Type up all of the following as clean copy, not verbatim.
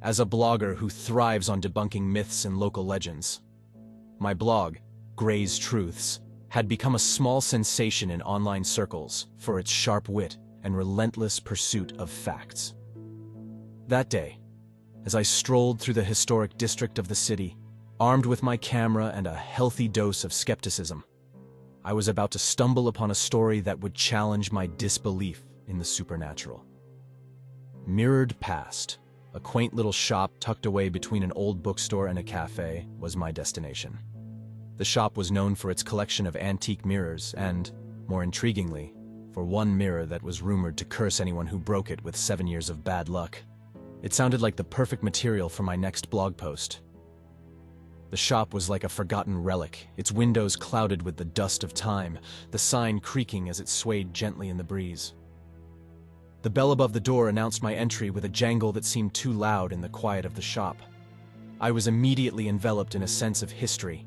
as a blogger who thrives on debunking myths and local legends. My blog, Gray's Truths, had become a small sensation in online circles for its sharp wit and relentless pursuit of facts. That day, as I strolled through the historic district of the city, armed with my camera and a healthy dose of skepticism, I was about to stumble upon a story that would challenge my disbelief in the supernatural. Mirrored Past, a quaint little shop tucked away between an old bookstore and a cafe, was my destination. The shop was known for its collection of antique mirrors and, more intriguingly, for one mirror that was rumored to curse anyone who broke it with 7 years of bad luck. It sounded like the perfect material for my next blog post. The shop was like a forgotten relic, its windows clouded with the dust of time, the sign creaking as it swayed gently in the breeze. The bell above the door announced my entry with a jangle that seemed too loud in the quiet of the shop. I was immediately enveloped in a sense of history.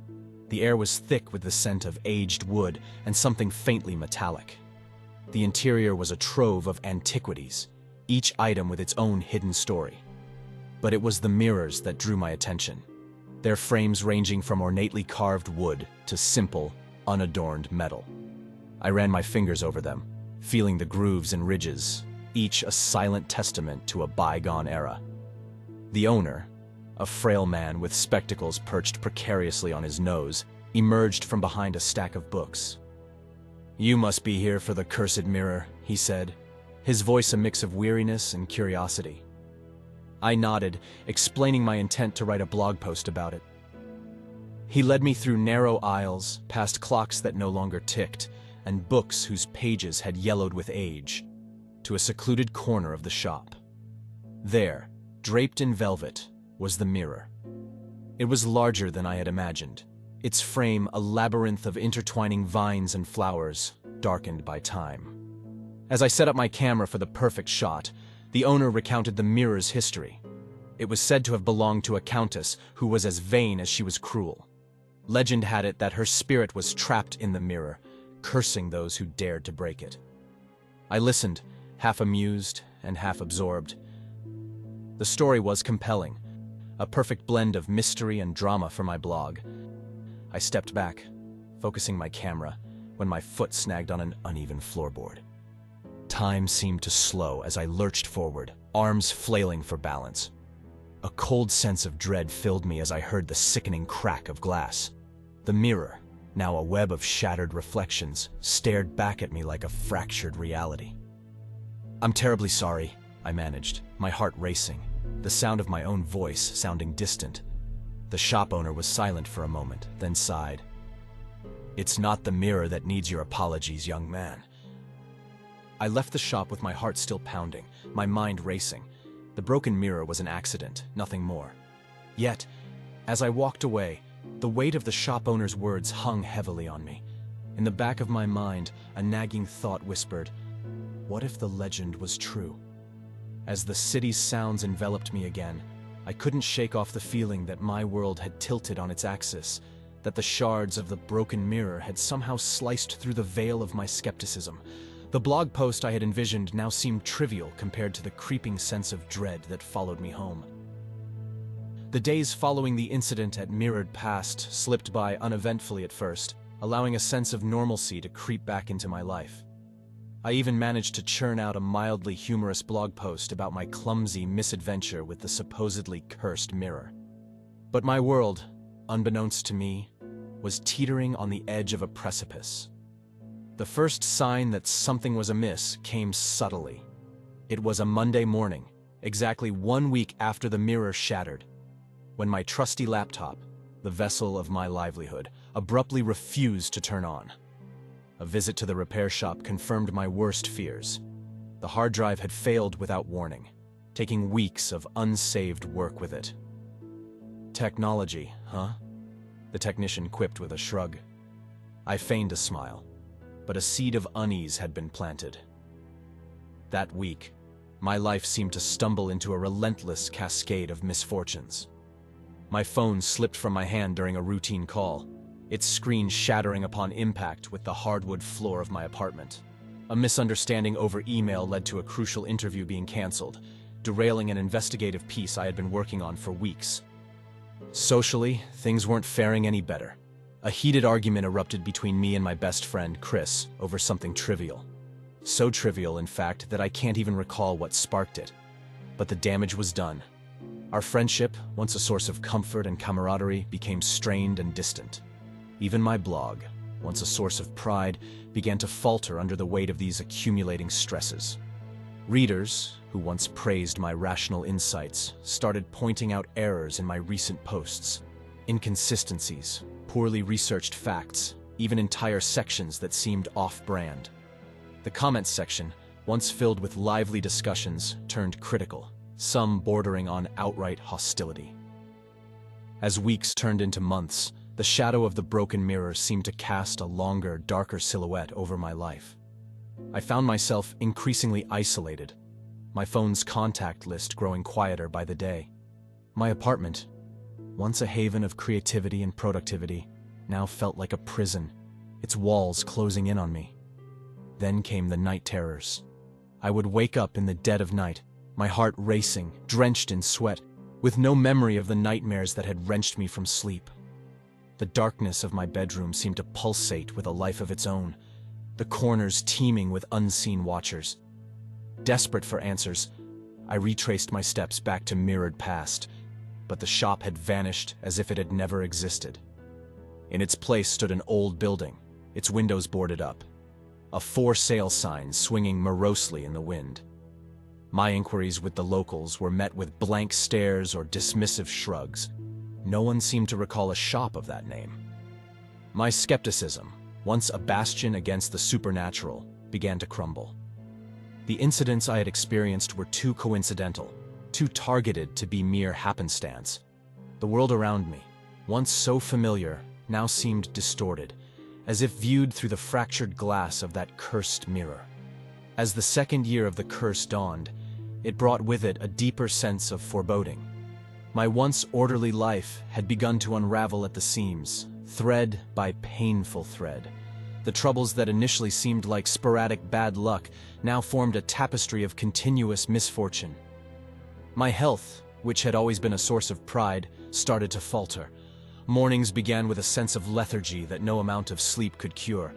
The air was thick with the scent of aged wood and something faintly metallic. The interior was a trove of antiquities, each item with its own hidden story. But it was the mirrors that drew my attention, their frames ranging from ornately carved wood to simple, unadorned metal. I ran my fingers over them, feeling the grooves and ridges, each a silent testament to a bygone era. The owner, a frail man with spectacles perched precariously on his nose, emerged from behind a stack of books. "You must be here for the cursed mirror," he said, his voice a mix of weariness and curiosity. I nodded, explaining my intent to write a blog post about it. He led me through narrow aisles, past clocks that no longer ticked, and books whose pages had yellowed with age, to a secluded corner of the shop. There, draped in velvet, was the mirror. It was larger than I had imagined, its frame a labyrinth of intertwining vines and flowers, darkened by time. As I set up my camera for the perfect shot, the owner recounted the mirror's history. It was said to have belonged to a countess who was as vain as she was cruel. Legend had it that her spirit was trapped in the mirror, cursing those who dared to break it. I listened, half amused and half absorbed. The story was compelling, a perfect blend of mystery and drama for my blog. I stepped back, focusing my camera, when my foot snagged on an uneven floorboard. Time seemed to slow as I lurched forward, arms flailing for balance. A cold sense of dread filled me as I heard the sickening crack of glass. The mirror, now a web of shattered reflections, stared back at me like a fractured reality. "I'm terribly sorry," I managed, my heart racing, the sound of my own voice sounding distant. The shop owner was silent for a moment, then sighed. "It's not the mirror that needs your apologies, young man." I left the shop with my heart still pounding, my mind racing. The broken mirror was an accident, nothing more. Yet, as I walked away, the weight of the shop owner's words hung heavily on me. In the back of my mind, a nagging thought whispered, what if the legend was true? As the city's sounds enveloped me again, I couldn't shake off the feeling that my world had tilted on its axis, that the shards of the broken mirror had somehow sliced through the veil of my skepticism. The blog post I had envisioned now seemed trivial compared to the creeping sense of dread that followed me home. The days following the incident at Mirrored Past slipped by uneventfully at first, allowing a sense of normalcy to creep back into my life. I even managed to churn out a mildly humorous blog post about my clumsy misadventure with the supposedly cursed mirror. But my world, unbeknownst to me, was teetering on the edge of a precipice. The first sign that something was amiss came subtly. It was a Monday morning, exactly 1 week after the mirror shattered, when my trusty laptop, the vessel of my livelihood, abruptly refused to turn on. A visit to the repair shop confirmed my worst fears. The hard drive had failed without warning, taking weeks of unsaved work with it. "Technology, huh?" the technician quipped with a shrug. I feigned a smile, but a seed of unease had been planted. That week, my life seemed to stumble into a relentless cascade of misfortunes. My phone slipped from my hand during a routine call, its screen shattering upon impact with the hardwood floor of my apartment. A misunderstanding over email led to a crucial interview being canceled, derailing an investigative piece I had been working on for weeks. Socially, things weren't faring any better. A heated argument erupted between me and my best friend, Chris, over something trivial. So trivial, in fact, that I can't even recall what sparked it. But the damage was done. Our friendship, once a source of comfort and camaraderie, became strained and distant. Even my blog, once a source of pride, began to falter under the weight of these accumulating stresses. Readers, who once praised my rational insights, started pointing out errors in my recent posts, inconsistencies, poorly researched facts, even entire sections that seemed off-brand. The comments section, once filled with lively discussions, turned critical, some bordering on outright hostility. As weeks turned into months, the shadow of the broken mirror seemed to cast a longer, darker silhouette over my life. I found myself increasingly isolated, my phone's contact list growing quieter by the day. My apartment, once a haven of creativity and productivity, now felt like a prison, its walls closing in on me. Then came the night terrors. I would wake up in the dead of night, my heart racing, drenched in sweat, with no memory of the nightmares that had wrenched me from sleep. The darkness of my bedroom seemed to pulsate with a life of its own, the corners teeming with unseen watchers. Desperate for answers, I retraced my steps back to mirrored past, but the shop had vanished as if it had never existed. In its place stood an old building, its windows boarded up, a for sale sign swinging morosely in the wind. My inquiries with the locals were met with blank stares or dismissive shrugs. No one seemed to recall a shop of that name. My skepticism, once a bastion against the supernatural, began to crumble. The incidents I had experienced were too coincidental, too targeted to be mere happenstance. The world around me, once so familiar, now seemed distorted, as if viewed through the fractured glass of that cursed mirror. As the second year of the curse dawned, it brought with it a deeper sense of foreboding. My once orderly life had begun to unravel at the seams, thread by painful thread. The troubles that initially seemed like sporadic bad luck now formed a tapestry of continuous misfortune. My health, which had always been a source of pride, started to falter. Mornings began with a sense of lethargy that no amount of sleep could cure.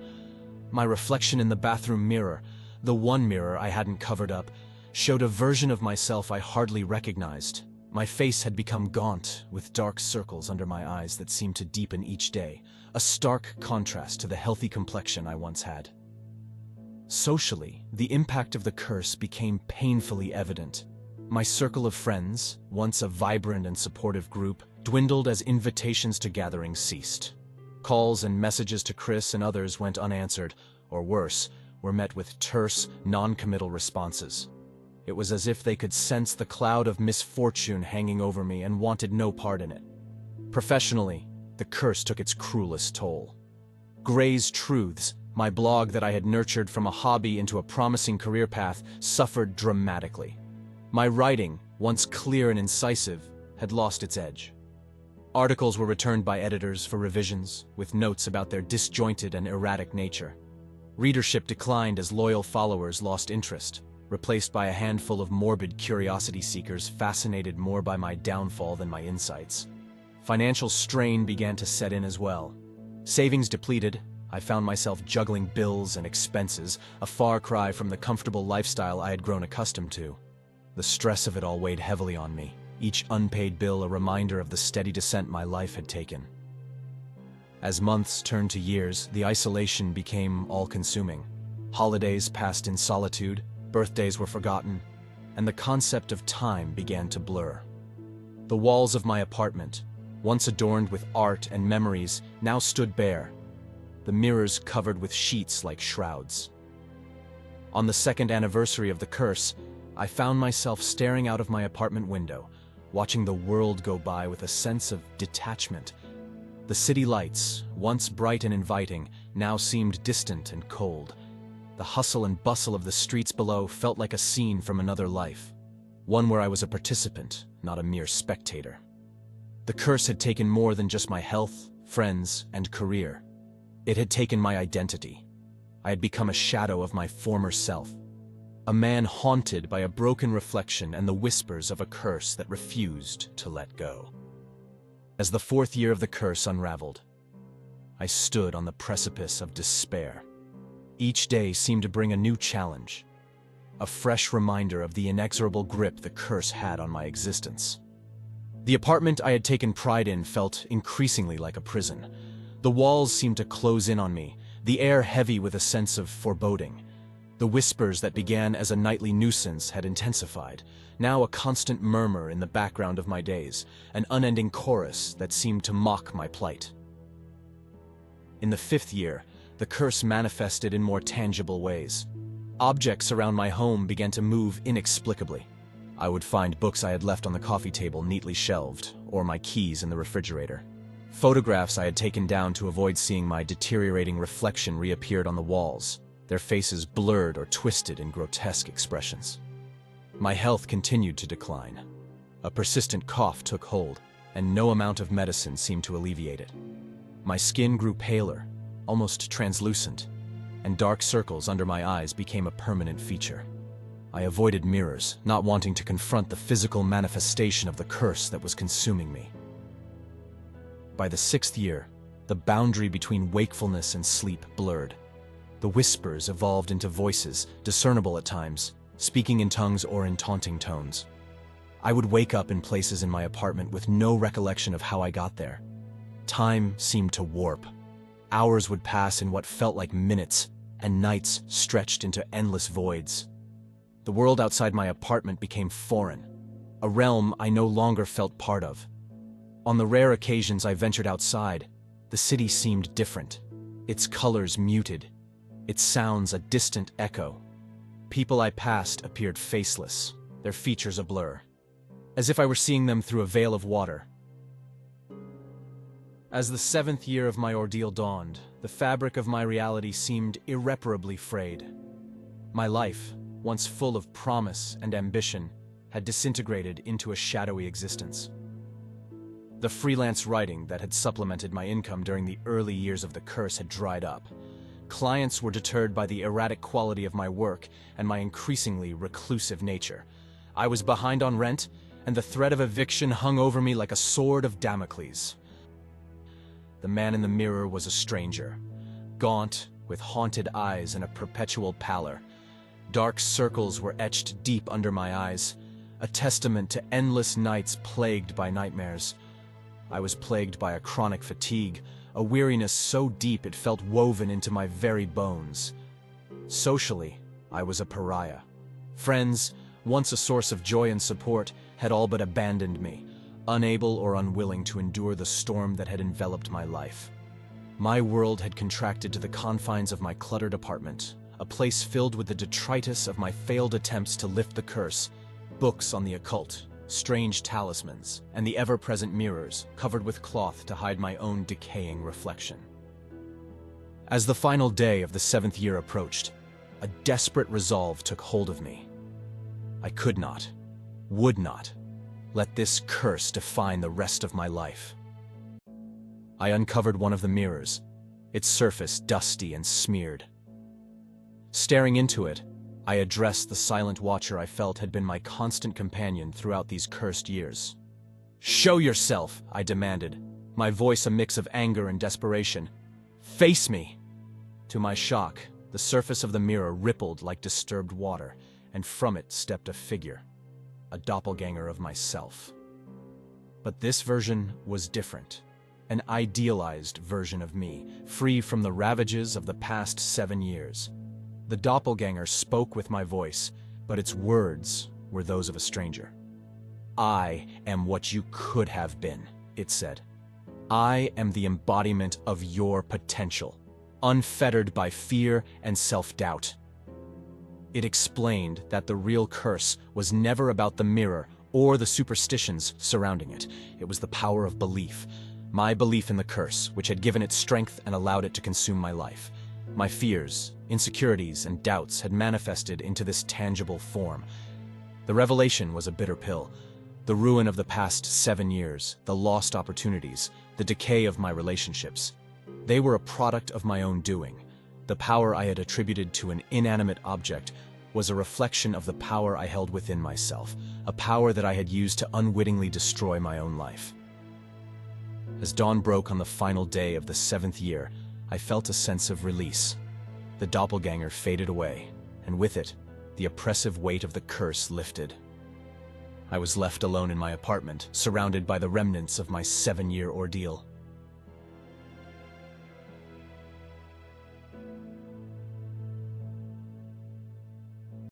My reflection in the bathroom mirror, the one mirror I hadn't covered up, showed a version of myself I hardly recognized. My face had become gaunt, with dark circles under my eyes that seemed to deepen each day, a stark contrast to the healthy complexion I once had. Socially, the impact of the curse became painfully evident. My circle of friends, once a vibrant and supportive group, dwindled as invitations to gatherings ceased. Calls and messages to Chris and others went unanswered, or worse, were met with terse, non-committal responses. It was as if they could sense the cloud of misfortune hanging over me and wanted no part in it. Professionally, the curse took its cruelest toll. Gray's Truths, my blog that I had nurtured from a hobby into a promising career path, suffered dramatically. My writing, once clear and incisive, had lost its edge. Articles were returned by editors for revisions, with notes about their disjointed and erratic nature. Readership declined as loyal followers lost interest, replaced by a handful of morbid curiosity seekers fascinated more by my downfall than my insights. Financial strain began to set in as well. Savings depleted, I found myself juggling bills and expenses, a far cry from the comfortable lifestyle I had grown accustomed to. The stress of it all weighed heavily on me, each unpaid bill a reminder of the steady descent my life had taken. As months turned to years, the isolation became all-consuming. Holidays passed in solitude, birthdays were forgotten, and the concept of time began to blur. The walls of my apartment, once adorned with art and memories, now stood bare, the mirrors covered with sheets like shrouds. On the second anniversary of the curse, I found myself staring out of my apartment window, watching the world go by with a sense of detachment. The city lights, once bright and inviting, now seemed distant and cold. The hustle and bustle of the streets below felt like a scene from another life, one where I was a participant, not a mere spectator. The curse had taken more than just my health, friends, and career. It had taken my identity. I had become a shadow of my former self, a man haunted by a broken reflection and the whispers of a curse that refused to let go. As the 4th year of the curse unraveled, I stood on the precipice of despair. Each day seemed to bring a new challenge, a fresh reminder of the inexorable grip the curse had on my existence. The apartment I had taken pride in felt increasingly like a prison. The walls seemed to close in on me, the air heavy with a sense of foreboding. The whispers that began as a nightly nuisance had intensified, now a constant murmur in the background of my days, an unending chorus that seemed to mock my plight. In the 5th year, the curse manifested in more tangible ways. Objects around my home began to move inexplicably. I would find books I had left on the coffee table neatly shelved, or my keys in the refrigerator. Photographs I had taken down to avoid seeing my deteriorating reflection reappeared on the walls, their faces blurred or twisted in grotesque expressions. My health continued to decline. A persistent cough took hold, and no amount of medicine seemed to alleviate it. My skin grew paler, almost translucent, and dark circles under my eyes became a permanent feature. I avoided mirrors, not wanting to confront the physical manifestation of the curse that was consuming me. By the 6th year, the boundary between wakefulness and sleep blurred. The whispers evolved into voices, discernible at times, speaking in tongues or in taunting tones. I would wake up in places in my apartment with no recollection of how I got there. Time seemed to warp. Hours would pass in what felt like minutes, and nights stretched into endless voids. The world outside my apartment became foreign, a realm I no longer felt part of. On the rare occasions I ventured outside, the city seemed different, its colors muted, its sounds a distant echo. People I passed appeared faceless, their features a blur, as if I were seeing them through a veil of water. As the 7th year of my ordeal dawned, the fabric of my reality seemed irreparably frayed. My life, once full of promise and ambition, had disintegrated into a shadowy existence. The freelance writing that had supplemented my income during the early years of the curse had dried up. Clients were deterred by the erratic quality of my work and my increasingly reclusive nature. I was behind on rent, and the threat of eviction hung over me like a sword of Damocles. The man in the mirror was a stranger, gaunt, with haunted eyes and a perpetual pallor. Dark circles were etched deep under my eyes, a testament to endless nights plagued by nightmares. I was plagued by a chronic fatigue, a weariness so deep it felt woven into my very bones. Socially, I was a pariah. Friends, once a source of joy and support, had all but abandoned me, unable or unwilling to endure the storm that had enveloped my life. My world had contracted to the confines of my cluttered apartment, a place filled with the detritus of my failed attempts to lift the curse, books on the occult, strange talismans, and the ever-present mirrors covered with cloth to hide my own decaying reflection. As the final day of the 7th year approached, a desperate resolve took hold of me. I could not, would not, let this curse define the rest of my life. I uncovered one of the mirrors, its surface dusty and smeared. Staring into it, I addressed the silent watcher I felt had been my constant companion throughout these cursed years. "Show yourself," I demanded, my voice a mix of anger and desperation. "Face me!" To my shock, the surface of the mirror rippled like disturbed water, and from it stepped a figure, a doppelganger of myself. But this version was different, an idealized version of me, free from the ravages of the past 7 years. The doppelganger spoke with my voice, but its words were those of a stranger. "I am what you could have been," it said. "I am the embodiment of your potential, unfettered by fear and self-doubt." It explained that the real curse was never about the mirror or the superstitions surrounding it. It was the power of belief, my belief in the curse, which had given it strength and allowed it to consume my life. My fears, insecurities, and doubts had manifested into this tangible form. The revelation was a bitter pill. The ruin of the past 7 years, the lost opportunities, the decay of my relationships. They were a product of my own doing. The power I had attributed to an inanimate object was a reflection of the power I held within myself, a power that I had used to unwittingly destroy my own life. As dawn broke on the final day of the 7th year, I felt a sense of release. The doppelganger faded away, and with it, the oppressive weight of the curse lifted. I was left alone in my apartment, surrounded by the remnants of my 7-year ordeal.